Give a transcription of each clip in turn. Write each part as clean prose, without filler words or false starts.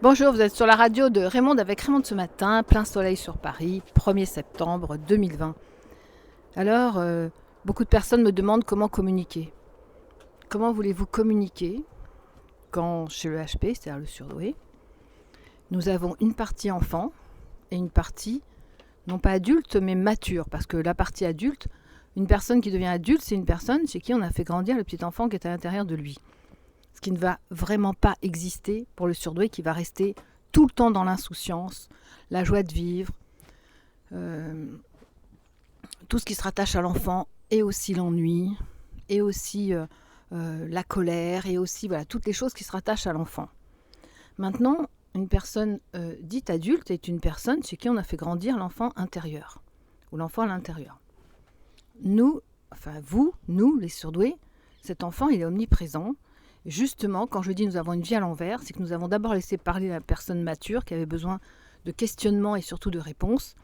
Bonjour, vous êtes sur la radio de Raymond avec Raymond ce matin, plein soleil sur Paris, 1er septembre 2020. Alors, beaucoup de personnes me demandent comment communiquer. Comment voulez-vous communiquer quand chez le HP, c'est-à-dire le surdoué, nous avons une partie enfant et une partie, non pas adulte, mais mature. Parce que la partie adulte, une personne qui devient adulte, c'est une personne chez qui on a fait grandir le petit enfant qui est à l'intérieur de lui. Ce qui ne va vraiment pas exister pour le surdoué qui va rester tout le temps dans l'insouciance, la joie de vivre, tout ce qui se rattache à l'enfant et aussi l'ennui, et aussi la colère, et aussi voilà, toutes les choses qui se rattachent à l'enfant. Maintenant, une personne dite adulte est une personne chez qui on a fait grandir l'enfant intérieur, ou l'enfant à l'intérieur. Nous, les surdoués, cet enfant, il est omniprésent. Justement, quand je dis nous avons une vie à l'envers, c'est que nous avons d'abord laissé parler la personne mature qui avait besoin de questionnement et surtout de réponses.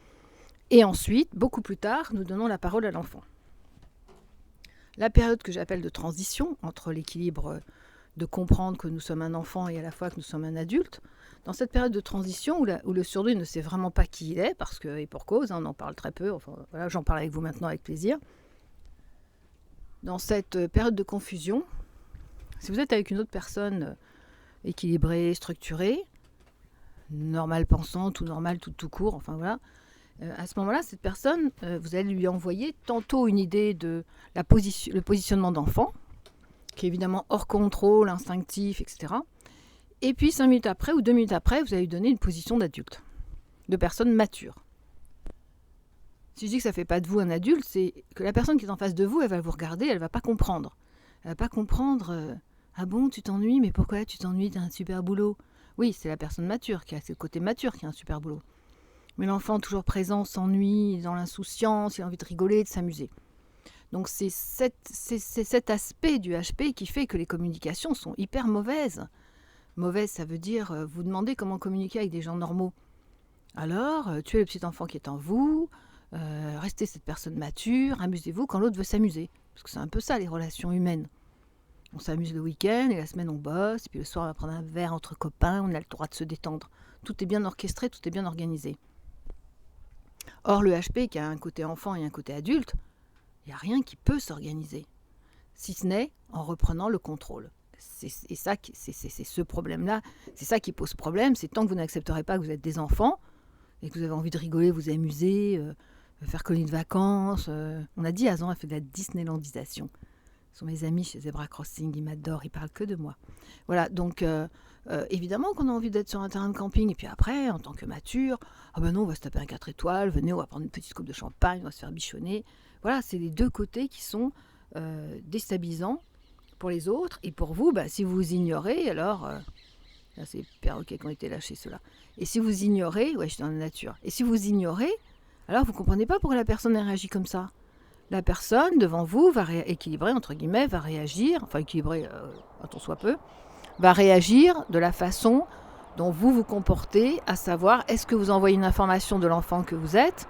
Et ensuite, beaucoup plus tard, nous donnons la parole à l'enfant. La période que j'appelle de transition entre l'équilibre de comprendre que nous sommes un enfant et à la fois que nous sommes un adulte, dans cette période de transition où le surdoué ne sait vraiment pas qui il est, parce que, et pour cause, on en parle très peu, enfin, voilà, j'en parle avec vous maintenant avec plaisir. Dans cette période de confusion, si vous êtes avec une autre personne équilibrée, structurée, normale pensante ou normale tout court, enfin voilà, à ce moment-là, cette personne, vous allez lui envoyer tantôt une idée de le positionnement d'enfant, qui est évidemment hors contrôle, instinctif, etc. Et puis 5 minutes après ou 2 minutes après, vous allez lui donner une position d'adulte, de personne mature. Si je dis que ça ne fait pas de vous un adulte, c'est que la personne qui est en face de vous, elle va vous regarder, elle ne va pas comprendre. Elle ne va pas comprendre... Ah bon, tu t'ennuies, mais pourquoi tu t'ennuies, t'as un super boulot. Oui, c'est la personne mature, c'est le côté mature qui a un super boulot. Mais l'enfant toujours présent s'ennuie, dans l'insouciance, il a envie de rigoler, de s'amuser. Donc c'est cet aspect du HP qui fait que les communications sont hyper mauvaises. Mauvaise, ça veut dire vous demandez comment communiquer avec des gens normaux. Alors, tuez le petit enfant qui est en vous, restez cette personne mature, amusez-vous quand l'autre veut s'amuser. Parce que c'est un peu ça les relations humaines. On s'amuse le week-end et la semaine on bosse, et puis le soir on va prendre un verre entre copains, on a le droit de se détendre. Tout est bien orchestré, tout est bien organisé. Or le HP qui a un côté enfant et un côté adulte, il n'y a rien qui peut s'organiser, si ce n'est en reprenant le contrôle. C'est ce problème-là, c'est ça qui pose problème, c'est tant que vous n'accepterez pas que vous êtes des enfants, et que vous avez envie de rigoler, vous amuser, faire colonie de vacances. On a dit Azan a fait de la Disneylandisation. Ce sont mes amis chez Zebra Crossing, ils m'adorent, ils parlent que de moi. Voilà, donc évidemment qu'on a envie d'être sur un terrain de camping, et puis après, en tant que mature, ah ben non, on va se taper un 4 étoiles, venez, on va prendre une petite coupe de champagne, on va se faire bichonner. Voilà, c'est les deux côtés qui sont déstabilisants pour les autres, et pour vous, si vous ignorez, alors... là, c'est les perroquets qui ont été lâchés, ceux-là. Et si vous ignorez, ouais, je suis dans la nature, et si vous ignorez, alors vous ne comprenez pas pourquoi la personne a réagi comme ça. La personne devant vous va équilibrer, entre guillemets, va réagir, enfin équilibrer, quand on soit peu, va réagir de la façon dont vous vous comportez, à savoir, est-ce que vous envoyez une information de l'enfant que vous êtes,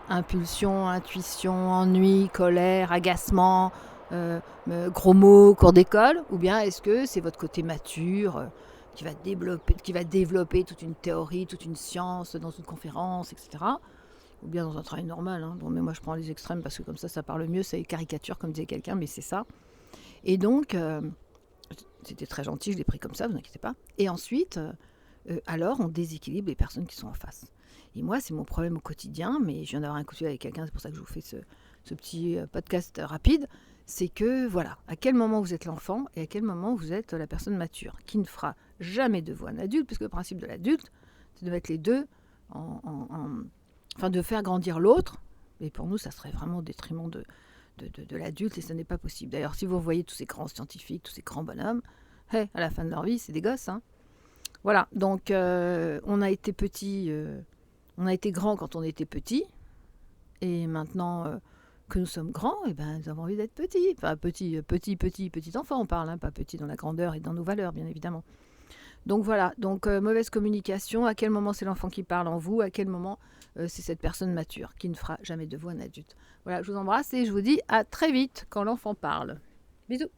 impulsion, intuition, ennui, colère, agacement, gros mots, cours d'école, ou bien est-ce que c'est votre côté mature qui va développer toute une théorie, toute une science dans une conférence, etc., ou bien dans un travail normal. Hein. Bon, mais moi, je prends les extrêmes parce que comme ça parle mieux, c'est caricature, comme disait quelqu'un, mais c'est ça. Et donc, c'était très gentil, je l'ai pris comme ça, vous inquiétez pas. Et ensuite, alors, on déséquilibre les personnes qui sont en face. Et moi, c'est mon problème au quotidien, mais je viens d'avoir un coup de fil avec quelqu'un, c'est pour ça que je vous fais ce petit podcast rapide. C'est que, voilà, à quel moment vous êtes l'enfant et à quel moment vous êtes la personne mature, qui ne fera jamais de vous un adulte, puisque le principe de l'adulte, c'est de mettre les deux enfin de faire grandir l'autre, et pour nous ça serait vraiment au détriment de l'adulte, et ce n'est pas possible. D'ailleurs, si vous voyez tous ces grands scientifiques, tous ces grands bonhommes, à la fin de leur vie, c'est des gosses. Hein. Voilà, donc on a été petit, on a été grand quand on était petit, et maintenant que nous sommes grands, nous avons envie d'être petits. Enfin, petit enfant, on parle, hein, pas petit dans la grandeur et dans nos valeurs, bien évidemment. Donc voilà, mauvaise communication, à quel moment c'est l'enfant qui parle en vous, à quel moment c'est cette personne mature qui ne fera jamais de vous un adulte. Voilà, je vous embrasse et je vous dis à très vite quand l'enfant parle. Bisous.